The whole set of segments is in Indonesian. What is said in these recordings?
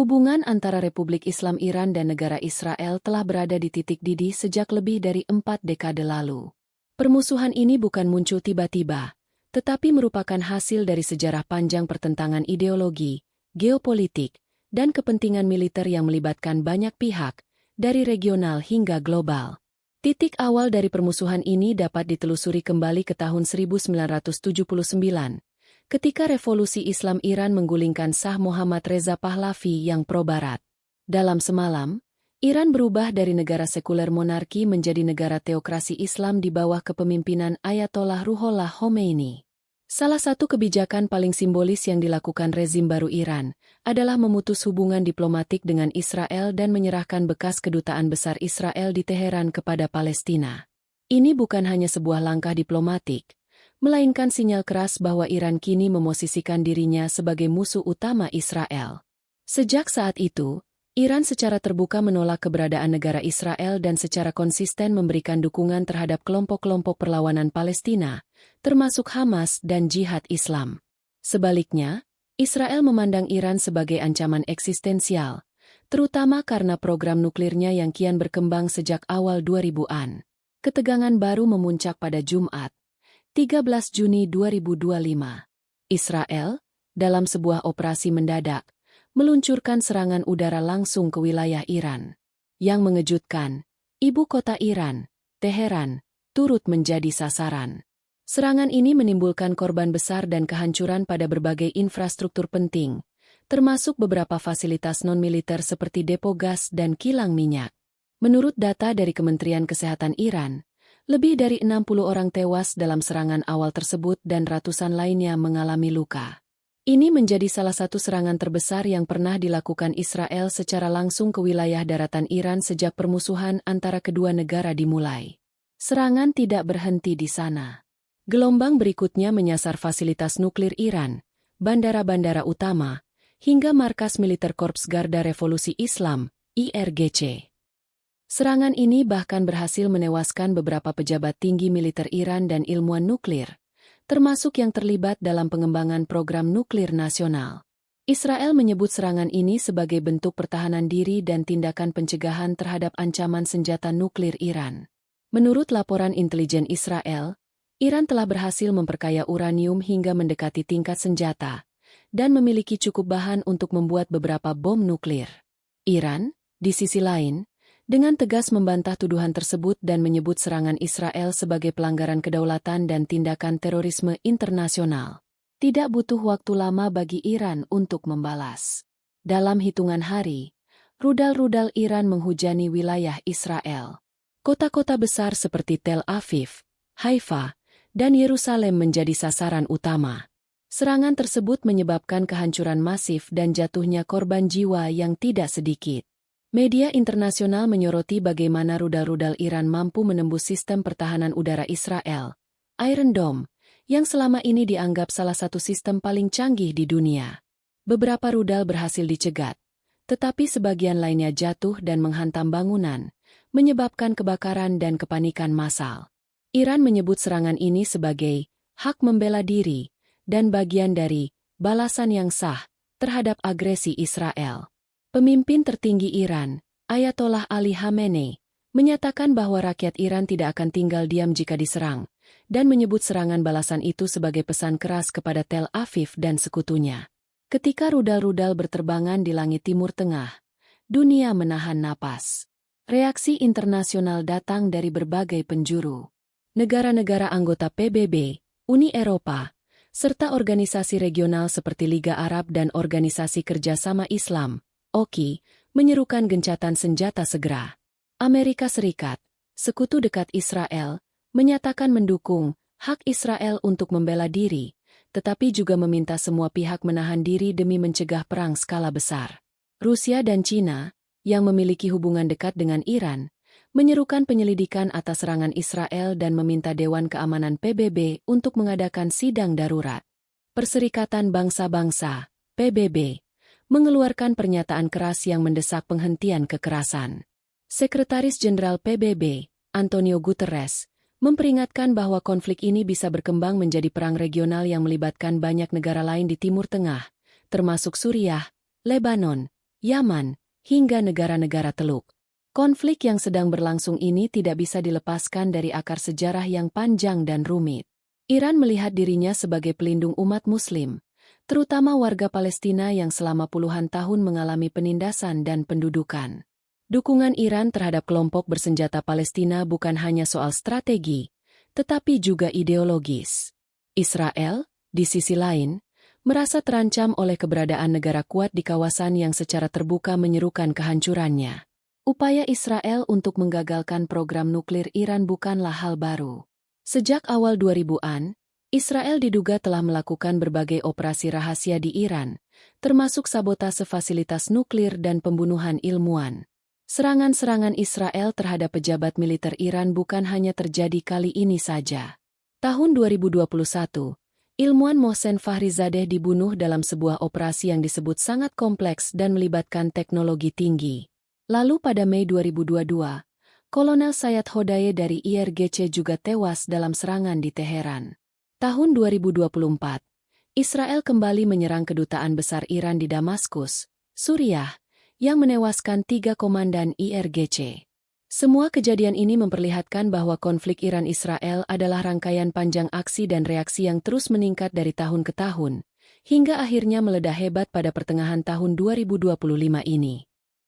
Hubungan antara Republik Islam Iran dan negara Israel telah berada di titik didih sejak lebih dari 4 dekade lalu. Permusuhan ini bukan muncul tiba-tiba, tetapi merupakan hasil dari sejarah panjang pertentangan ideologi, geopolitik, dan kepentingan militer yang melibatkan banyak pihak, dari regional hingga global. Titik awal dari permusuhan ini dapat ditelusuri kembali ke tahun 1979, ketika Revolusi Islam Iran menggulingkan Shah Muhammad Reza Pahlavi yang pro-Barat. Dalam semalam, Iran berubah dari negara sekuler monarki menjadi negara teokrasi Islam di bawah kepemimpinan Ayatollah Ruhollah Khomeini. Salah satu kebijakan paling simbolis yang dilakukan rezim baru Iran adalah memutus hubungan diplomatik dengan Israel dan menyerahkan bekas kedutaan besar Israel di Teheran kepada Palestina. Ini bukan hanya sebuah langkah diplomatik, melainkan sinyal keras bahwa Iran kini memosisikan dirinya sebagai musuh utama Israel. Sejak saat itu, Iran secara terbuka menolak keberadaan negara Israel dan secara konsisten memberikan dukungan terhadap kelompok-kelompok perlawanan Palestina, termasuk Hamas dan Jihad Islam. Sebaliknya, Israel memandang Iran sebagai ancaman eksistensial, terutama karena program nuklirnya yang kian berkembang sejak awal 2000-an. Ketegangan baru memuncak pada Jumat, 13 Juni 2025. Israel, dalam sebuah operasi mendadak, meluncurkan serangan udara langsung ke wilayah Iran. Yang mengejutkan, ibu kota Iran, Teheran, turut menjadi sasaran. Serangan ini menimbulkan korban besar dan kehancuran pada berbagai infrastruktur penting, termasuk beberapa fasilitas non-militer seperti depo gas dan kilang minyak. Menurut data dari Kementerian Kesehatan Iran, lebih dari 60 orang tewas dalam serangan awal tersebut dan ratusan lainnya mengalami luka. Ini menjadi salah satu serangan terbesar yang pernah dilakukan Israel secara langsung ke wilayah daratan Iran sejak permusuhan antara kedua negara dimulai. Serangan tidak berhenti di sana. Gelombang berikutnya menyasar fasilitas nuklir Iran, bandara-bandara utama, hingga markas militer Korps Garda Revolusi Islam, IRGC. Serangan ini bahkan berhasil menewaskan beberapa pejabat tinggi militer Iran dan ilmuwan nuklir, termasuk yang terlibat dalam pengembangan program nuklir nasional. Israel menyebut serangan ini sebagai bentuk pertahanan diri dan tindakan pencegahan terhadap ancaman senjata nuklir Iran. Menurut laporan intelijen Israel, Iran telah berhasil memperkaya uranium hingga mendekati tingkat senjata, dan memiliki cukup bahan untuk membuat beberapa bom nuklir. Iran, di sisi lain, dengan tegas membantah tuduhan tersebut dan menyebut serangan Israel sebagai pelanggaran kedaulatan dan tindakan terorisme internasional. Tidak butuh waktu lama bagi Iran untuk membalas. Dalam hitungan hari, rudal-rudal Iran menghujani wilayah Israel. Kota-kota besar seperti Tel Aviv, Haifa, dan Yerusalem menjadi sasaran utama. Serangan tersebut menyebabkan kehancuran masif dan jatuhnya korban jiwa yang tidak sedikit. Media internasional menyoroti bagaimana rudal-rudal Iran mampu menembus sistem pertahanan udara Israel, Iron Dome, yang selama ini dianggap salah satu sistem paling canggih di dunia. Beberapa rudal berhasil dicegat, tetapi sebagian lainnya jatuh dan menghantam bangunan, menyebabkan kebakaran dan kepanikan massal. Iran menyebut serangan ini sebagai hak membela diri dan bagian dari balasan yang sah terhadap agresi Israel. Pemimpin tertinggi Iran, Ayatollah Ali Khamenei, menyatakan bahwa rakyat Iran tidak akan tinggal diam jika diserang, dan menyebut serangan balasan itu sebagai pesan keras kepada Tel Aviv dan sekutunya. Ketika rudal-rudal berterbangan di langit Timur Tengah, dunia menahan napas. Reaksi internasional datang dari berbagai penjuru. Negara-negara anggota PBB, Uni Eropa, serta organisasi regional seperti Liga Arab dan Organisasi Kerjasama Islam, OKI, menyerukan gencatan senjata segera. Amerika Serikat, sekutu dekat Israel, menyatakan mendukung hak Israel untuk membela diri, tetapi juga meminta semua pihak menahan diri demi mencegah perang skala besar. Rusia dan Cina, yang memiliki hubungan dekat dengan Iran, menyerukan penyelidikan atas serangan Israel dan meminta Dewan Keamanan PBB untuk mengadakan sidang darurat. Perserikatan Bangsa-Bangsa, PBB, mengeluarkan pernyataan keras yang mendesak penghentian kekerasan. Sekretaris Jenderal PBB, Antonio Guterres, memperingatkan bahwa konflik ini bisa berkembang menjadi perang regional yang melibatkan banyak negara lain di Timur Tengah, termasuk Suriah, Lebanon, Yaman, hingga negara-negara Teluk. Konflik yang sedang berlangsung ini tidak bisa dilepaskan dari akar sejarah yang panjang dan rumit. Iran melihat dirinya sebagai pelindung umat Muslim, terutama warga Palestina yang selama puluhan tahun mengalami penindasan dan pendudukan. Dukungan Iran terhadap kelompok bersenjata Palestina bukan hanya soal strategi, tetapi juga ideologis. Israel, di sisi lain, merasa terancam oleh keberadaan negara kuat di kawasan yang secara terbuka menyerukan kehancurannya. Upaya Israel untuk menggagalkan program nuklir Iran bukanlah hal baru. Sejak awal 2000-an, Israel diduga telah melakukan berbagai operasi rahasia di Iran, termasuk sabotase fasilitas nuklir dan pembunuhan ilmuwan. Serangan-serangan Israel terhadap pejabat militer Iran bukan hanya terjadi kali ini saja. Tahun 2021, ilmuwan Mohsen Fakhrizadeh dibunuh dalam sebuah operasi yang disebut sangat kompleks dan melibatkan teknologi tinggi. Lalu pada Mei 2022, Kolonel Sayyad Hodayeh dari IRGC juga tewas dalam serangan di Teheran. Tahun 2024, Israel kembali menyerang kedutaan besar Iran di Damaskus, Suriah, yang menewaskan 3 komandan IRGC. Semua kejadian ini memperlihatkan bahwa konflik Iran-Israel adalah rangkaian panjang aksi dan reaksi yang terus meningkat dari tahun ke tahun, hingga akhirnya meledak hebat pada pertengahan tahun 2025 ini.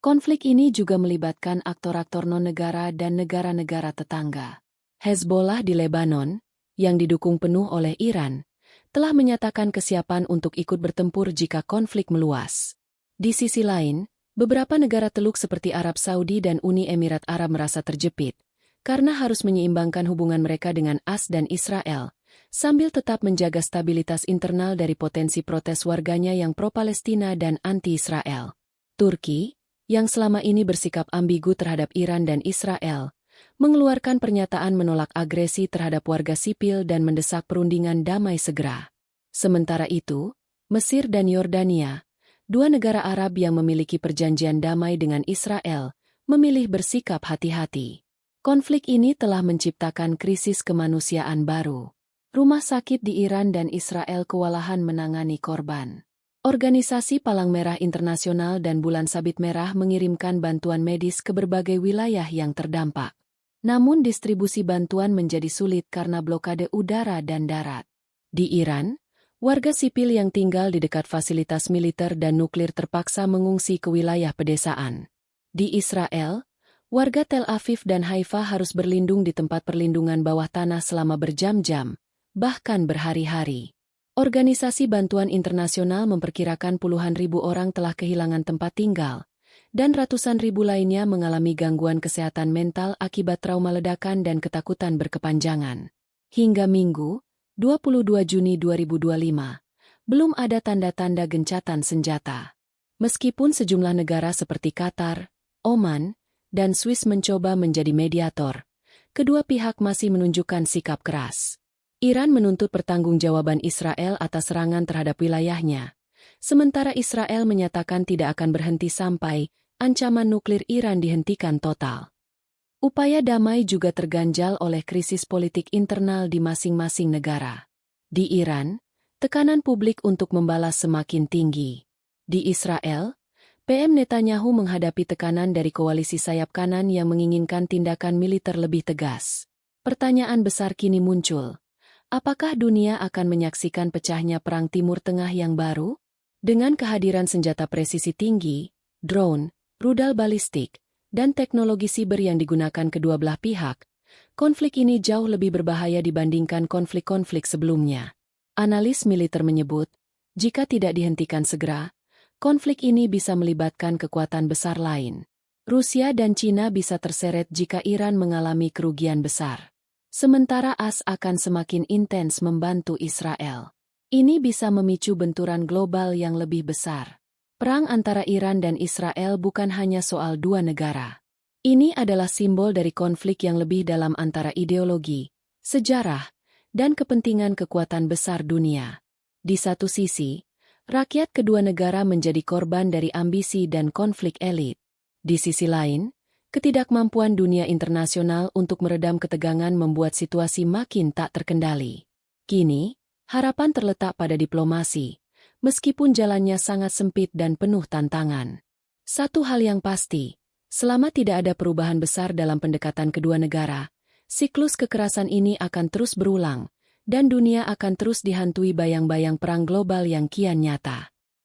Konflik ini juga melibatkan aktor-aktor non-negara dan negara-negara tetangga. Hezbollah di Lebanon, yang didukung penuh oleh Iran, telah menyatakan kesiapan untuk ikut bertempur jika konflik meluas. Di sisi lain, beberapa negara Teluk seperti Arab Saudi dan Uni Emirat Arab merasa terjepit, karena harus menyeimbangkan hubungan mereka dengan AS dan Israel, sambil tetap menjaga stabilitas internal dari potensi protes warganya yang pro-Palestina dan anti-Israel. Turki, yang selama ini bersikap ambigu terhadap Iran dan Israel, mengeluarkan pernyataan menolak agresi terhadap warga sipil dan mendesak perundingan damai segera. Sementara itu, Mesir dan Yordania, dua negara Arab yang memiliki perjanjian damai dengan Israel, memilih bersikap hati-hati. Konflik ini telah menciptakan krisis kemanusiaan baru. Rumah sakit di Iran dan Israel kewalahan menangani korban. Organisasi Palang Merah Internasional dan Bulan Sabit Merah mengirimkan bantuan medis ke berbagai wilayah yang terdampak. Namun distribusi bantuan menjadi sulit karena blokade udara dan darat. Di Iran, warga sipil yang tinggal di dekat fasilitas militer dan nuklir terpaksa mengungsi ke wilayah pedesaan. Di Israel, warga Tel Aviv dan Haifa harus berlindung di tempat perlindungan bawah tanah selama berjam-jam, bahkan berhari-hari. Organisasi bantuan internasional memperkirakan puluhan ribu orang telah kehilangan tempat tinggal, dan ratusan ribu lainnya mengalami gangguan kesehatan mental akibat trauma ledakan dan ketakutan berkepanjangan. Hingga Minggu, 22 Juni 2025, belum ada tanda-tanda gencatan senjata. Meskipun sejumlah negara seperti Qatar, Oman, dan Swiss mencoba menjadi mediator, kedua pihak masih menunjukkan sikap keras. Iran menuntut pertanggungjawaban Israel atas serangan terhadap wilayahnya, sementara Israel menyatakan tidak akan berhenti sampai ancaman nuklir Iran dihentikan total. Upaya damai juga terganjal oleh krisis politik internal di masing-masing negara. Di Iran, tekanan publik untuk membalas semakin tinggi. Di Israel, PM Netanyahu menghadapi tekanan dari koalisi sayap kanan yang menginginkan tindakan militer lebih tegas. Pertanyaan besar kini muncul. Apakah dunia akan menyaksikan pecahnya Perang Timur Tengah yang baru? Dengan kehadiran senjata presisi tinggi, drone, rudal balistik, dan teknologi siber yang digunakan kedua belah pihak, konflik ini jauh lebih berbahaya dibandingkan konflik-konflik sebelumnya. Analis militer menyebut, jika tidak dihentikan segera, konflik ini bisa melibatkan kekuatan besar lain. Rusia dan Cina bisa terseret jika Iran mengalami kerugian besar. Sementara AS akan semakin intens membantu Israel. Ini bisa memicu benturan global yang lebih besar. Perang antara Iran dan Israel bukan hanya soal dua negara. Ini adalah simbol dari konflik yang lebih dalam antara ideologi, sejarah, dan kepentingan kekuatan besar dunia. Di satu sisi, rakyat kedua negara menjadi korban dari ambisi dan konflik elit. Di sisi lain, ketidakmampuan dunia internasional untuk meredam ketegangan membuat situasi makin tak terkendali. Kini, harapan terletak pada diplomasi, meskipun jalannya sangat sempit dan penuh tantangan. Satu hal yang pasti, selama tidak ada perubahan besar dalam pendekatan kedua negara, siklus kekerasan ini akan terus berulang, dan dunia akan terus dihantui bayang-bayang perang global yang kian nyata.